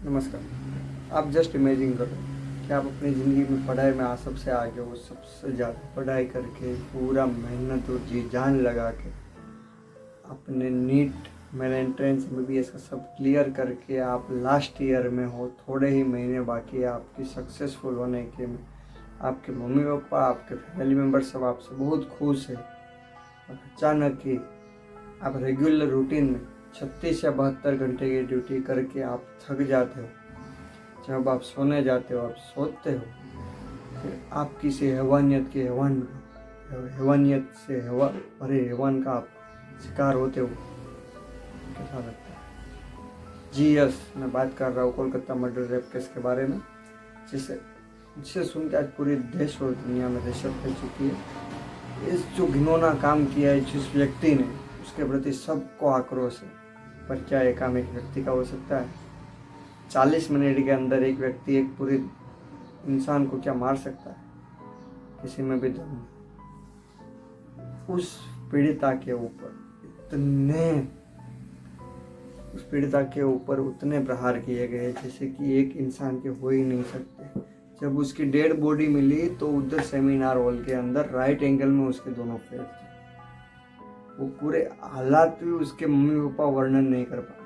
नमस्कार। आप just imagine करो कि आप अपनी ज़िंदगी में पढ़ाई में सबसे आगे हो, सबसे ज़्यादा पढ़ाई करके पूरा मेहनत और जी जान लगा के अपने नीट मेन एंट्रेंस MBBS का सब क्लियर करके आप लास्ट ईयर में हो, थोड़े ही महीने बाकी है आपकी सक्सेसफुल होने के में। आपके मम्मी पापा, आपके फैमिली मेम्बर सब आपसे बहुत खुश है और अचानक ही आप रेगुलर रूटीन में 36 या 72 घंटे की ड्यूटी करके आप थक जाते हो। जब आप सोने जाते हो, आप सोते हो, फिर आप किसी हैवानियत से हवा भरे हैवान का आप शिकार होते हो। कैसा लगता है? जी यस, मैं बात कर रहा हूँ कोलकाता मर्डर रेप केस के बारे में, जिसे सुन के आज पूरे देश और दुनिया में दहशत फैल चुकी है। इस जो घिनौना काम किया है जिस व्यक्ति ने, उसके प्रति सबको आक्रोश है। पर क्या ये काम एक व्यक्ति का हो सकता है? 40 मिनट के अंदर एक व्यक्ति एक पूरे इंसान को क्या मार सकता है? किसी में भी दम नहीं। उस पीड़िता के ऊपर उतने प्रहार किए गए जैसे कि एक इंसान के हो ही नहीं सकते। जब उसकी डेड बॉडी मिली तो उधर सेमिनार हॉल के अंदर राइट एंगल में उसके दोनों पैर थे। वो पूरे हालात भी उसके मम्मी पापा वर्णन नहीं कर पाए।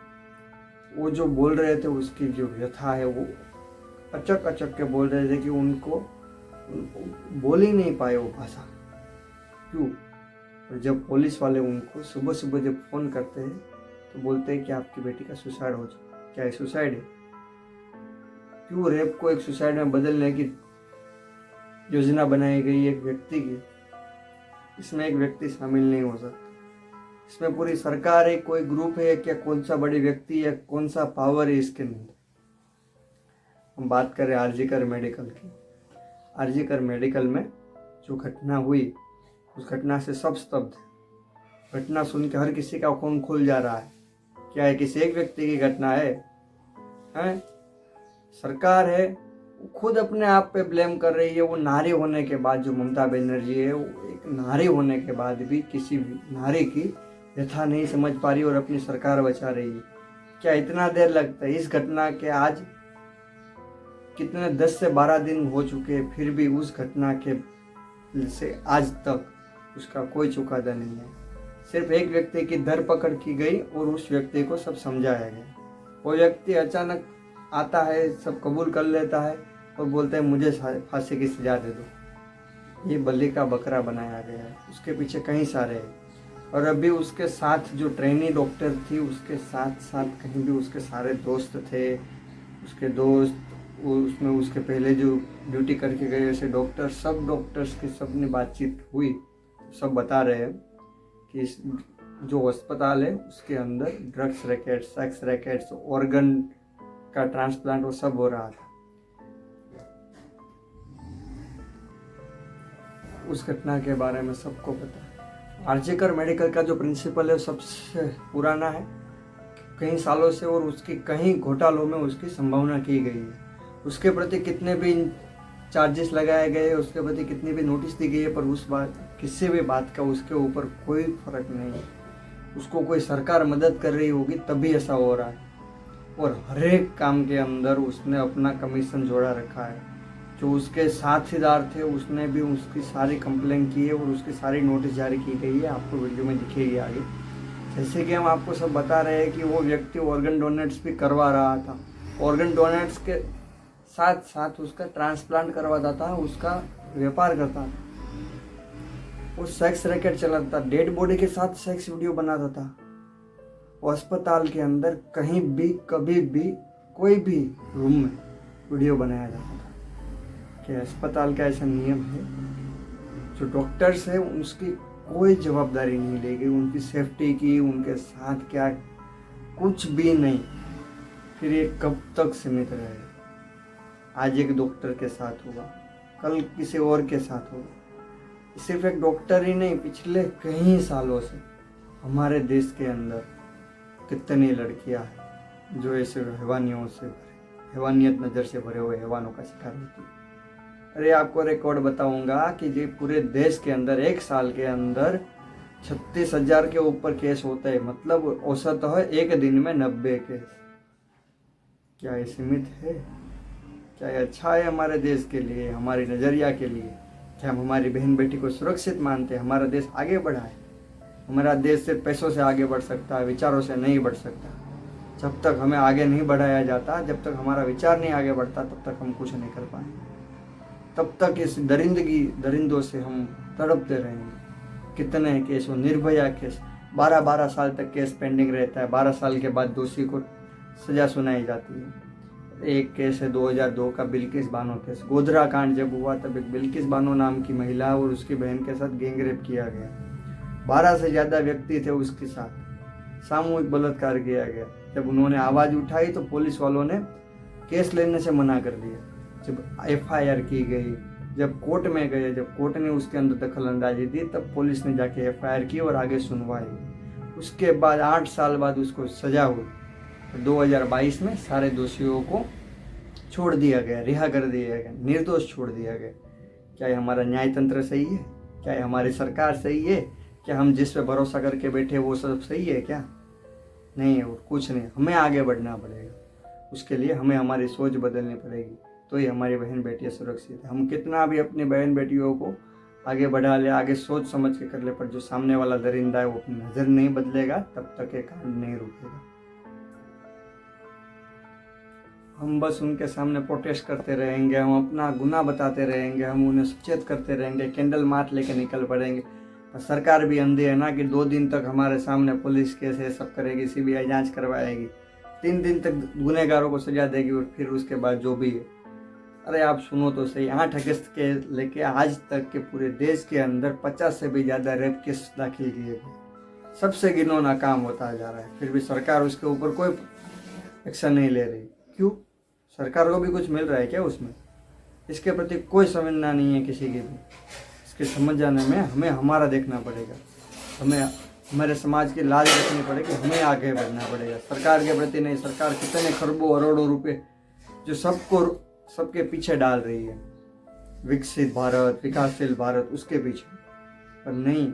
वो जो बोल रहे थे, उसकी जो व्यथा है, वो अचक के बोल रहे थे कि उनको बोल ही नहीं पाए वो भाषा। क्यों? और जब पुलिस वाले उनको सुबह सुबह जब फोन करते हैं तो बोलते हैं कि आपकी बेटी का सुसाइड हो चुका। क्या ये सुसाइड है? क्यों रेप को एक सुसाइड में बदलने की योजना बनाई गई एक व्यक्ति की? इसमें एक व्यक्ति शामिल नहीं हो सकता। इसमें पूरी सरकार है, कोई ग्रुप है, क्या कौन सा बड़ी व्यक्ति है, कौन सा पावर है, इसके नहीं। हम बात करें आरजीकर मेडिकल की। आरजीकर मेडिकल में जो घटना हुई, उस घटना से सब स्तब्ध। घटना सुन के हर किसी का खून खुल जा रहा है। क्या है किसी एक व्यक्ति की घटना है? सरकार है, वो खुद अपने आप पे ब्लेम कर रही है। वो नारी होने के बाद, जो ममता बनर्जी है, वो एक नारी होने के बाद भी किसी भी नारी की व्यथा नहीं समझ पा रही और अपनी सरकार बचा रही है। क्या इतना देर लगता है? इस घटना के आज कितने 10 से 12 दिन हो चुके हैं, फिर भी उस घटना के से आज तक उसका कोई चुकादा नहीं है। सिर्फ एक व्यक्ति की धरपकड़ की गई और उस व्यक्ति को सब समझाया गया। वो व्यक्ति अचानक आता है, सब कबूल कर लेता है और बोलता है मुझे फांसी की सजा दे दो। ये बलि का बकरा बनाया गया है। उसके पीछे कई सारे हैं। और अभी उसके साथ जो ट्रेनी डॉक्टर थी, उसके साथ साथ कहीं भी उसके सारे दोस्त थे, उसके दोस्त, उसमें उसके पहले जो ड्यूटी करके गए ऐसे डॉक्टर, सब डॉक्टर्स की सब ने बातचीत हुई। सब बता रहे हैं कि इस जो अस्पताल है उसके अंदर drugs racket, sex rackets, organ का ट्रांसप्लांट, वो सब हो रहा था। उस घटना के बारे में सबको पता है। आरजीकर मेडिकल का जो प्रिंसिपल है सबसे पुराना है, कई सालों से, और उसकी कई घोटालों में उसकी संभावना की गई है। उसके प्रति कितने भी चार्जेस लगाए गए, उसके प्रति कितनी भी नोटिस दी गई है, पर उस बात, किसी भी बात का उसके ऊपर कोई फर्क नहीं है। उसको कोई सरकार मदद कर रही होगी तभी ऐसा हो रहा है। और हर एक काम के अंदर उसने अपना कमीशन जोड़ा रखा है। जो उसके साथीदार थे, उसने भी उसकी सारी कंप्लेन की है और उसकी सारी नोटिस जारी की गई है। आपको वीडियो में दिखेगी आगे। जैसे कि हम आपको सब बता रहे हैं कि वो व्यक्ति ऑर्गन डोनेट्स भी करवा रहा था। ऑर्गन डोनेट्स के साथ साथ उसका ट्रांसप्लांट करवाता था, उसका व्यापार करता था। वो सेक्स रैकेट चलाता था, डेड बॉडी के साथ सेक्स वीडियो बनाता था। वो अस्पताल के अंदर कहीं भी, कभी भी, कोई भी रूम में वीडियो बनाया जाता था। क्या अस्पताल का ऐसा नियम है? जो डॉक्टर्स है उसकी कोई जवाबदारी नहीं ली गई, उनकी सेफ्टी की, उनके साथ क्या, कुछ भी नहीं। फिर ये कब तक सीमित रहेगा? आज एक डॉक्टर के साथ हुआ, कल किसी और के साथ होगा। सिर्फ एक डॉक्टर ही नहीं, पिछले कई सालों से हमारे देश के अंदर कितनी लड़कियां हैं जो ऐसे हैवानियत नज़र से भरे हुए हैवानों का शिकार होती है। अरे आपको रिकॉर्ड बताऊंगा कि ये पूरे देश के अंदर एक साल के अंदर 36,000 के ऊपर केस होते हैं। मतलब औसत है एक दिन में 90 केस। क्या ये सीमित है? क्या ये अच्छा है हमारे देश के लिए, हमारी नज़रिया के लिए? क्या हम हमारी बहन बेटी को सुरक्षित मानते हैं? हमारा देश आगे बढ़ा है। हमारा देश सिर्फ पैसों से आगे बढ़ सकता है, विचारों से नहीं बढ़ सकता। जब तक हमें आगे नहीं बढ़ाया जाता, जब तक हमारा विचार नहीं आगे बढ़ता, तब तक हम कुछ नहीं कर पाएंगे। तब तक इस दरिंदों से हम तड़पते रहेंगे। कितने केस हो, निर्भया केस, 12-12 साल तक केस पेंडिंग रहता है। 12 साल के बाद दोषी को सजा सुनाई जाती है। एक केस है 2002 का, बिल्किस बानो केस। गोधरा कांड जब हुआ तब एक बिल्किस बानो नाम की महिला और उसकी बहन के साथ गैंगरेप किया गया। 12 से ज़्यादा व्यक्ति थे उसके साथ, सामूहिक बलात्कार किया गया। जब उन्होंने आवाज़ उठाई तो पुलिस वालों ने केस लेने से मना कर दिया। जब FIR की गई, जब कोर्ट में गए, जब कोर्ट ने उसके अंदर दखल अंदाजी दी, तब पुलिस ने जाके FIR की और आगे सुनवाई। उसके बाद 8 साल बाद उसको सजा हुई। 2022 में सारे दोषियों को छोड़ दिया गया, रिहा कर दिया गया, निर्दोष छोड़ दिया गया। क्या ये हमारा न्याय तंत्र सही है? क्या ये हमारी सरकार सही है? क्या हम जिस पे भरोसा करके बैठे वो सब सही है क्या? नहीं, और कुछ नहीं। हमें आगे बढ़ना पड़ेगा। उसके लिए हमें हमारी सोच बदलनी पड़ेगी, तो ही हमारी बहन बेटियाँ सुरक्षित है। हम कितना भी अपनी बहन बेटियों को आगे बढ़ा ले, आगे सोच समझ के कर ले, पर जो सामने वाला दरिंदा है वो अपनी नज़र नहीं बदलेगा, तब तक ये कांड नहीं रुकेगा। हम बस उनके सामने प्रोटेस्ट करते रहेंगे, हम अपना गुनाह बताते रहेंगे, हम उन्हें सचेत करते रहेंगे, कैंडल मार्च लेके निकल पड़ेंगे। पर सरकार भी अंधी है ना कि 2 दिन तक हमारे सामने पुलिस केस है सब करेगी, CBI जांच करवाएगी, 3 दिन तक गुनहगारों को सजा देगी और फिर उसके बाद जो भी है। अरे आप सुनो तो सही, 8 अगस्त के लेके आज तक के पूरे देश के अंदर 50 से भी ज़्यादा रेप केस दाखिल किए गए। सबसे घिनौना काम होता जा रहा है, फिर भी सरकार उसके ऊपर कोई एक्शन नहीं ले रही। क्यों? सरकार को भी कुछ मिल रहा है क्या उसमें? इसके प्रति कोई संवेदना नहीं है किसी की भी। इसके समझ जाने में हमें हमारा देखना पड़ेगा, हमें हमारे समाज की लाज रखनी पड़ेगी, हमें आगे बढ़ना पड़ेगा, सरकार के प्रति नहीं। सरकार कितने खरबों अरबों रुपए जो सबके पीछे डाल रही है, विकसित भारत, विकासशील भारत, उसके पीछे, पर नहीं,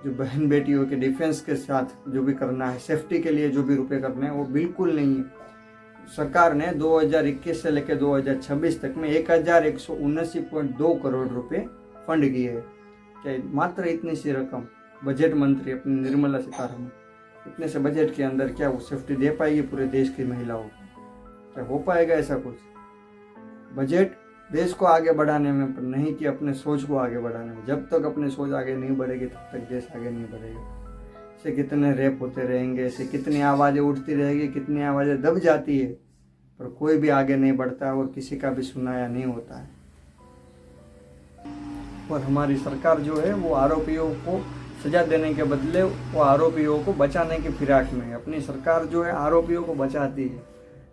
जो बहन बेटियों के डिफेंस के साथ जो भी करना है, सेफ्टी के लिए जो भी रुपए करने हैं, वो बिल्कुल नहीं है। सरकार ने 2021 से लेकर 2026 तक में 1179.2 करोड़ रुपए फंड किए हैं। क्या मात्र इतनी सी रकम बजट मंत्री अपनी निर्मला सीतारमण इतने से बजट के अंदर क्या वो सेफ्टी दे पाएगी पूरे देश की महिलाओं को? क्या हो पाएगा ऐसा कुछ? बजट देश को आगे बढ़ाने में, पर नहीं कि अपने सोच को आगे बढ़ाने में। जब तक अपनी सोच आगे नहीं बढ़ेगी तब तक देश आगे नहीं बढ़ेगा। ऐसे कितने रेप होते रहेंगे, ऐसे कितनी आवाज़ें उठती रहेगी, कितनी आवाज़ें दब जाती है, पर कोई भी आगे नहीं बढ़ता और किसी का भी सुनाया नहीं होता है। और हमारी सरकार जो है वो आरोपियों को सजा देने के बदले वो आरोपियों को बचाने की फिराक में है। अपनी सरकार जो है आरोपियों को बचाती है।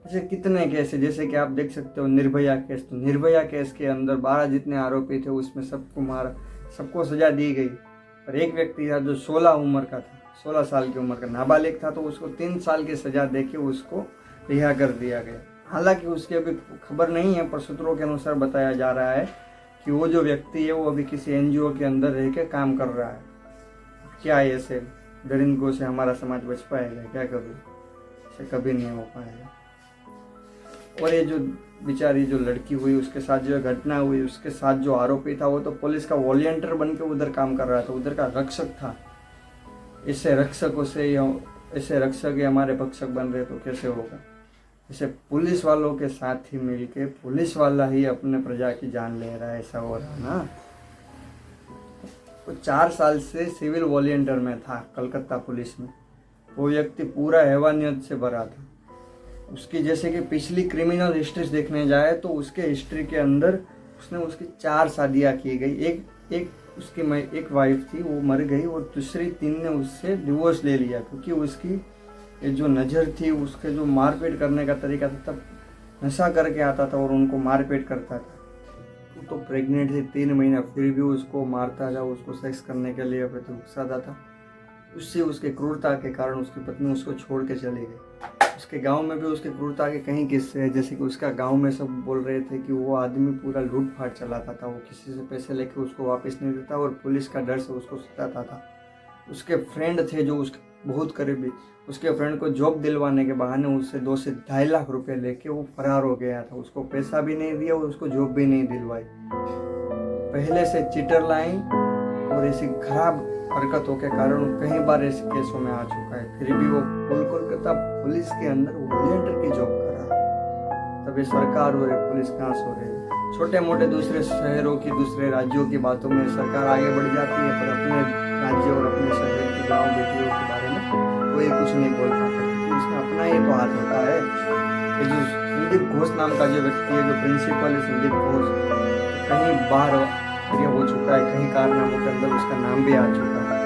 ऐसे कितने केस है, जैसे कि आप देख सकते हो निर्भया केस। तो निर्भया केस के अंदर 12 जितने आरोपी थे उसमें सबको मारा, सबको सजा दी गई, पर एक व्यक्ति था जो 16 उम्र का था, 16 साल की उम्र का नाबालिग था, तो उसको 3 साल की सजा देके उसको रिहा कर दिया गया। हालांकि उसकी अभी खबर नहीं है, पर सूत्रों के अनुसार बताया जा रहा है कि वो जो व्यक्ति है वो अभी किसी NGO के अंदर रह के काम कर रहा है। क्या ऐसे दरिंदों से हमारा समाज बच पाएगा क्या? कभी ऐसे कभी नहीं हो पाएगा। और ये जो बेचारी जो लड़की हुई, उसके साथ जो घटना हुई, उसके साथ जो आरोपी था वो तो पुलिस का वॉलंटियर बन के उधर काम कर रहा था, उधर का रक्षक था। ऐसे रक्षक ही हमारे भक्षक बन रहे तो कैसे होगा? इसे पुलिस वालों के साथ ही मिलके पुलिस वाला ही अपने प्रजा की जान ले रहा है, ऐसा हो रहा ना। वो 4 साल से सिविल वॉलंटियर में था कलकत्ता पुलिस में। वो व्यक्ति पूरा हैवानियत से भरा था। उसकी जैसे कि पिछली क्रिमिनल हिस्ट्री देखने जाए तो उसके हिस्ट्री के अंदर उसकी 4 शादियाँ की गई। उसकी एक वाइफ थी, वो मर गई, और दूसरी 3 ने उससे डिवोर्स ले लिया, क्योंकि उसकी ये जो नज़र थी, उसके जो मारपीट करने का तरीका था, तब नशा करके आता था और उनको मारपीट करता था। वो तो प्रेग्नेंट थी 3 महीना, फिर भी उसको मारता था, उसको सेक्स करने के लिए उकसाता था। उससे उसके क्रूरता के कारण उसकी पत्नी उसको छोड़ के चली गई। उसके गांव में भी उसके क्रूरता के कहीं किस्से हैं, जैसे कि उसका गांव में सब बोल रहे थे कि वो आदमी पूरा लूटपाट चलाता था, वो किसी से पैसे लेके उसको वापस नहीं देता और पुलिस का डर से उसको सताता था। उसके फ्रेंड थे जो उसके बहुत करीबी, उसके फ्रेंड को जॉब दिलवाने के बहाने उससे 2 से 2.5 लाख रुपए लेके वो फरार हो गया था। उसको पैसा भी नहीं दिया और उसको जॉब भी नहीं दिलवाई। पहले से चीटर लाइन और ऐसी खराब हरकतों के कारण कई बार ऐसे केसों में आ चुका है। फिर भी वो कोलकाता पुलिस के अंदर वॉलंटियर की जॉब कर रहा है। तब ये सरकार और पुलिस कहाँ सो रही है। छोटे मोटे दूसरे शहरों की, दूसरे राज्यों की बातों में सरकार आगे बढ़ जाती है, पर अपने राज्य और अपने शहर की गाँव बेटियों के बारे में कोई कुछ नहीं बोल पाता, क्योंकि उसमें अपना ही तो हाथ होता है। ये जो संदीप घोष नाम का जो व्यक्ति है, जो प्रिंसिपल है संदीप घोष, कहीं बाहर ये हो चुका है, कहीं कारनामों के अंदर उसका नाम भी आ चुका है।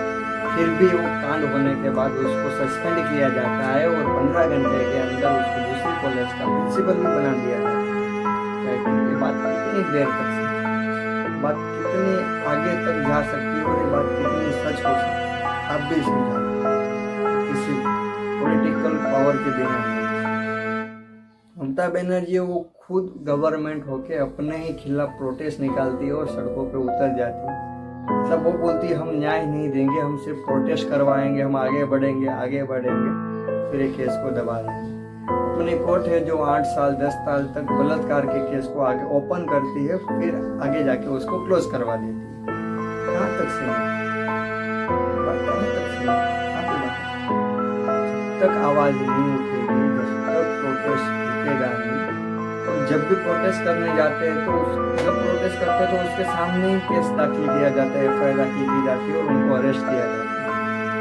फिर भी वो कांड होने के बाद उसको सस्पेंड किया जाता है और 15 घंटे के अंदर उसको दूसरी कॉलेज का प्रिंसिपल भी बना दिया जाता है। ये बात कितनी देर तक सकती, बात कितनी आगे तक जा सकती है और ये बात कितनी सच हो सकती है, आप भी समझा किसी पॉलिटिकल पावर के बिना। ममता बनर्जी वो खुद गवर्नमेंट होके अपने ही खिलाफ प्रोटेस्ट निकालती है और सड़कों पे उतर जाती है। मतलब वो बोलती है हम न्याय नहीं देंगे, हम सिर्फ प्रोटेस्ट करवाएंगे, हम आगे बढ़ेंगे, फिर एक केस को दबा देंगे। अपनी कोर्ट है जो 8 साल 10 साल तक बलात्कार के केस को आगे ओपन करती है, फिर आगे जाके उसको क्लोज करवा देती है। कहाँ तक सही, जब तक आवाज नहीं उठेगी, जब तक प्रोटेस्ट रुकेगा नहीं। और जब भी प्रोटेस्ट करने जाते हैं तो जब प्रोटेस्ट करते हैं तो उसके सामने ही केस दाखिल किया जाता है, FIR दाखिल की जाती है और उनको अरेस्ट किया जाता है।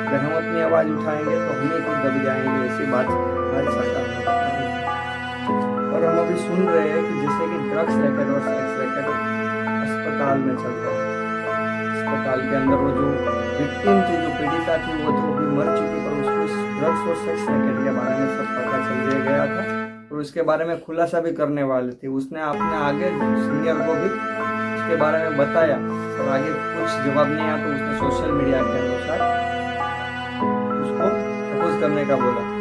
अगर हम अपनी आवाज़ उठाएंगे तो हम ही खुद दब जाएंगे, ऐसी बात हमारी सरकार ने बताई है। और हम अभी सुन रहे हैं कि जैसे कि ड्रग्स रैकेट और सेक्स रैकेट अस्पताल में चल रहा है। अस्पताल के अंदर वो जो विक्टिम थी, जो पीड़िता थी, वो तो अभी मर चुकी, पर उसको ड्रग्स और सेक्स रैकेट के बारे में सब पता चल दिया गया था और उसके बारे में खुलासा भी करने वाले थे। उसने अपने आगे सीनियर को भी उसके बारे में बताया और आगे कुछ जवाब नहीं आया तो उसने सोशल मीडिया के अनुसार उसको प्रपोज करने का बोला।